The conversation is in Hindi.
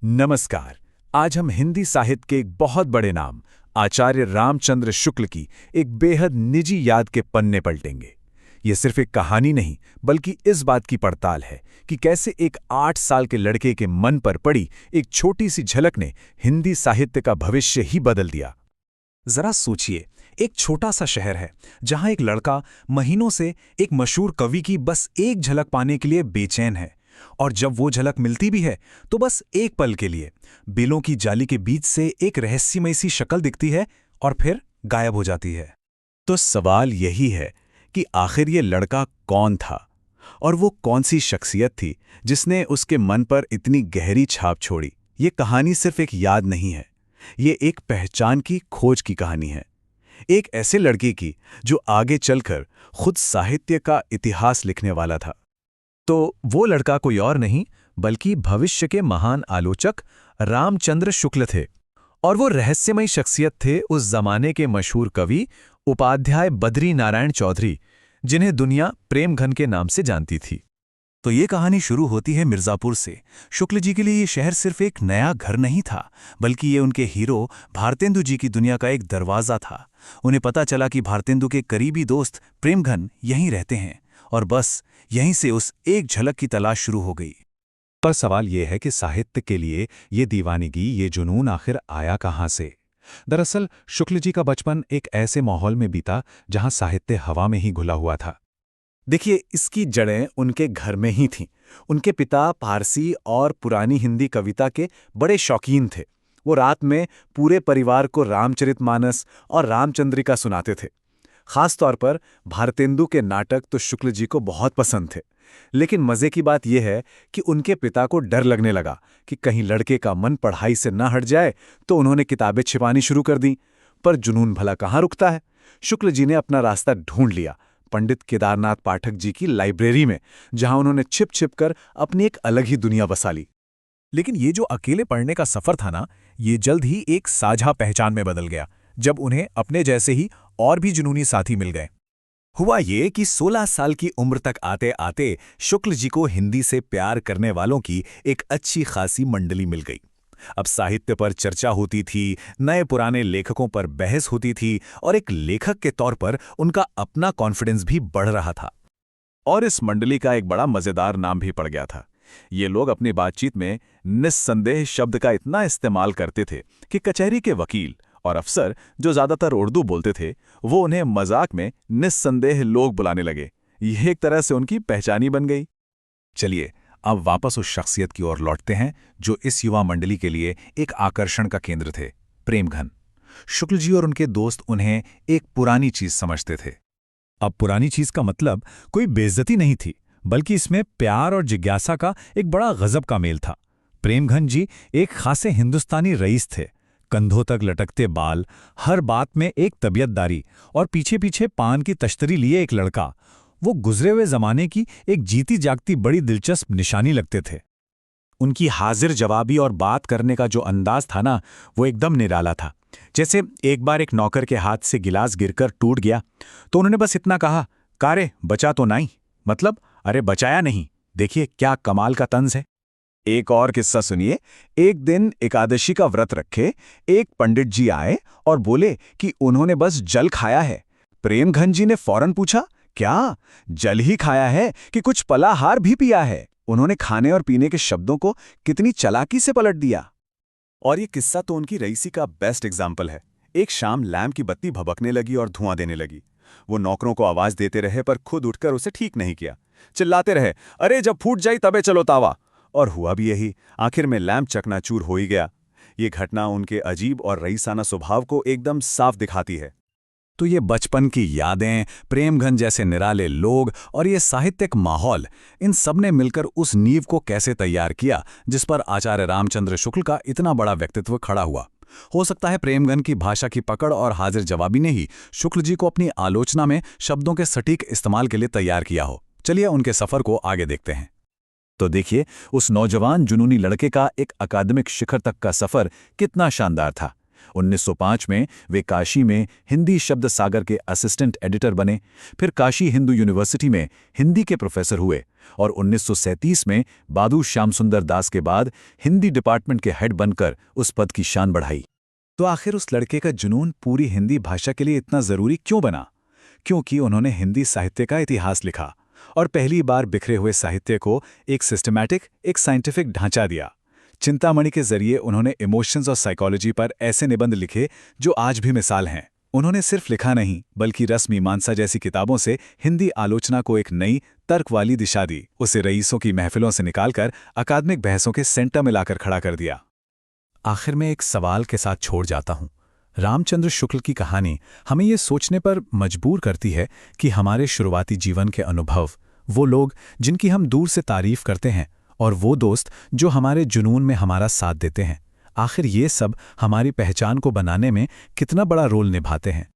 नमस्कार। आज हम हिंदी साहित्य के एक बहुत बड़े नाम आचार्य रामचंद्र शुक्ल की एक बेहद निजी याद के पन्ने पलटेंगे। ये सिर्फ एक कहानी नहीं बल्कि इस बात की पड़ताल है कि कैसे एक 8 साल के लड़के के मन पर पड़ी एक छोटी सी झलक ने हिंदी साहित्य का भविष्य ही बदल दिया। जरा सोचिए, एक छोटा सा शहर है जहां एक लड़का महीनों से एक मशहूर कवि की बस एक झलक पाने के लिए बेचैन है, और जब वो झलक मिलती भी है तो बस एक पल के लिए। बेलों की जाली के बीच से एक रहस्यमय सी शक्ल दिखती है और फिर गायब हो जाती है। तो सवाल यही है कि आखिर ये लड़का कौन था और वो कौन सी शख्सियत थी जिसने उसके मन पर इतनी गहरी छाप छोड़ी। ये कहानी सिर्फ एक याद नहीं है, ये एक पहचान की खोज की कहानी है, एक ऐसे लड़के की जो आगे चलकर खुद साहित्य का इतिहास लिखने वाला था। तो वो लड़का कोई और नहीं बल्कि भविष्य के महान आलोचक रामचंद्र शुक्ल थे, और वो रहस्यमयी शख्सियत थे उस जमाने के मशहूर कवि उपाध्याय बद्री नारायण चौधरी, जिन्हें दुनिया प्रेमघन के नाम से जानती थी। तो ये कहानी शुरू होती है मिर्जापुर से। शुक्ल जी के लिए ये शहर सिर्फ एक नया घर नहीं था, बल्कि ये उनके हीरो भारतेंदु जी की दुनिया का एक दरवाज़ा था। उन्हें पता चला कि भारतेंदु के करीबी दोस्त प्रेमघन यहीं रहते हैं, और बस यहीं से उस एक झलक की तलाश शुरू हो गई। पर सवाल यह है कि साहित्य के लिए ये दीवानगी, ये जुनून आखिर आया कहाँ से? दरअसल शुक्ल जी का बचपन एक ऐसे माहौल में बीता जहां साहित्य हवा में ही घुला हुआ था। देखिए, इसकी जड़ें उनके घर में ही थीं। उनके पिता पारसी और पुरानी हिंदी कविता के बड़े शौकीन थे। वो रात में पूरे परिवार को रामचरितमानस और रामचंद्रिका सुनाते थे। खास तौर पर भारतेंदु के नाटक तो शुक्ल जी को बहुत पसंद थे। लेकिन मजे की बात यह है कि उनके पिता को डर लगने लगा कि कहीं लड़के का मन पढ़ाई से न हट जाए, तो उन्होंने किताबें छिपानी शुरू कर दी। पर जुनून भला कहाँ रुकता है। शुक्ल जी ने अपना रास्ता ढूंढ लिया पंडित केदारनाथ पाठक जी की लाइब्रेरी में, जहां उन्होंने छिप छिप कर अपनी एक अलग ही दुनिया बसा ली। लेकिन ये जो अकेले पढ़ने का सफर था ना, ये जल्द ही एक साझा पहचान में बदल गया, जब उन्हें अपने जैसे ही और भी जुनूनी साथी मिल गए। हुआ ये कि 16 साल की उम्र तक आते आते शुक्ल जी को हिंदी से प्यार करने वालों की एक अच्छी खासी मंडली मिल गई। अब साहित्य पर चर्चा होती थी, नए पुराने लेखकों पर बहस होती थी, और एक लेखक के तौर पर उनका अपना कॉन्फिडेंस भी बढ़ रहा था। और इस मंडली का एक बड़ा मजेदार नाम भी पड़ गया था। ये लोग अपनी बातचीत में निस्संदेह शब्द का इतना इस्तेमाल करते थे कि कचहरी के वकील और अफसर, जो ज्यादातर उर्दू बोलते थे, वो उन्हें मजाक में निस्संदेह लोग बुलाने लगे। यह एक तरह से उनकी पहचान ही बन गई। चलिए अब वापस उस शख्सियत की ओर लौटते हैं जो इस युवा मंडली के लिए एक आकर्षण का केंद्र थे, प्रेमघन। शुक्ल जी और उनके दोस्त उन्हें एक पुरानी चीज समझते थे। अब पुरानी चीज का मतलब कोई बेइज्जती नहीं थी, बल्कि इसमें प्यार और जिज्ञासा का एक बड़ा गजब का मेल था। प्रेमघन जी एक खासे हिंदुस्तानी रईस थे। कंधों तक लटकते बाल, हर बात में एक तबीयतदारी, और पीछे पीछे पान की तश्तरी लिए एक लड़का। वो गुजरे हुए जमाने की एक जीती जागती बड़ी दिलचस्प निशानी लगते थे। उनकी हाजिर जवाबी और बात करने का जो अंदाज था ना, वो एकदम निराला था। जैसे एक बार एक नौकर के हाथ से गिलास गिरकर टूट गया तो उन्होंने बस इतना कहा, कारे बचा तो नहीं, मतलब अरे बचाया नहीं, देखिए क्या कमाल का तंज है। एक और किस्सा सुनिए। एक दिन एकादशी का व्रत रखे एक पंडित जी आए और बोले कि उन्होंने बस जल खाया है। प्रेमघन जी ने फौरन पूछा, क्या जल ही खाया है कि कुछ फलाहार भी पिया है? उन्होंने खाने और पीने के शब्दों को कितनी चालाकी से पलट दिया। और ये किस्सा तो उनकी रईसी का बेस्ट एग्जाम्पल है। एक शाम लैंप की बत्ती भभकने लगी और धुआं देने लगी। वो नौकरों को आवाज देते रहे पर खुद उठकर उसे ठीक नहीं किया। चिल्लाते रहे, अरे जब फूट जाई तबे चलो तावा। और हुआ भी यही। आखिर में लैंप चकनाचूर हो ही गया। ये घटना उनके अजीब और रईसाना स्वभाव को एकदम साफ दिखाती है। तो ये बचपन की यादें, प्रेमघन जैसे निराले लोग और ये साहित्यिक माहौल, इन सब ने मिलकर उस नींव को कैसे तैयार किया जिस पर आचार्य रामचंद्र शुक्ल का इतना बड़ा व्यक्तित्व खड़ा हुआ। हो सकता है प्रेमघन की भाषा की पकड़ और हाजिर जवाबी ने ही शुक्ल जी को अपनी आलोचना में शब्दों के सटीक इस्तेमाल के लिए तैयार किया हो। चलिए उनके सफर को आगे देखते हैं। तो देखिए, उस नौजवान जुनूनी लड़के का एक अकादमिक शिखर तक का सफर कितना शानदार था। 1905 में वे काशी में हिंदी शब्द सागर के असिस्टेंट एडिटर बने, फिर काशी हिंदू यूनिवर्सिटी में हिंदी के प्रोफेसर हुए और 1937 में बादू श्याम सुंदर दास के बाद हिंदी डिपार्टमेंट के हेड बनकर उस पद की शान बढ़ाई। तो आखिर उस लड़के का जुनून पूरी हिंदी भाषा के लिए इतना जरूरी क्यों बना? क्योंकि उन्होंने हिंदी साहित्य का इतिहास लिखा और पहली बार बिखरे हुए साहित्य को एक सिस्टमैटिक, एक साइंटिफिक ढांचा दिया। चिंतामणि के जरिए उन्होंने इमोशंस और साइकोलॉजी पर ऐसे निबंध लिखे जो आज भी मिसाल हैं। उन्होंने सिर्फ लिखा नहीं बल्कि रस मीमांसा जैसी किताबों से हिंदी आलोचना को एक नई तर्क वाली दिशा दी, उसे रईसों की महफिलों से निकालकर अकादमिक बहसों के सेंटर में लाकर खड़ा कर दिया। आखिर में एक सवाल के साथ छोड़ जाता हूं। रामचंद्र शुक्ल की कहानी हमें ये सोचने पर मजबूर करती है कि हमारे शुरुआती जीवन के अनुभव, वो लोग जिनकी हम दूर से तारीफ करते हैं और वो दोस्त जो हमारे जुनून में हमारा साथ देते हैं, आखिर ये सब हमारी पहचान को बनाने में कितना बड़ा रोल निभाते हैं।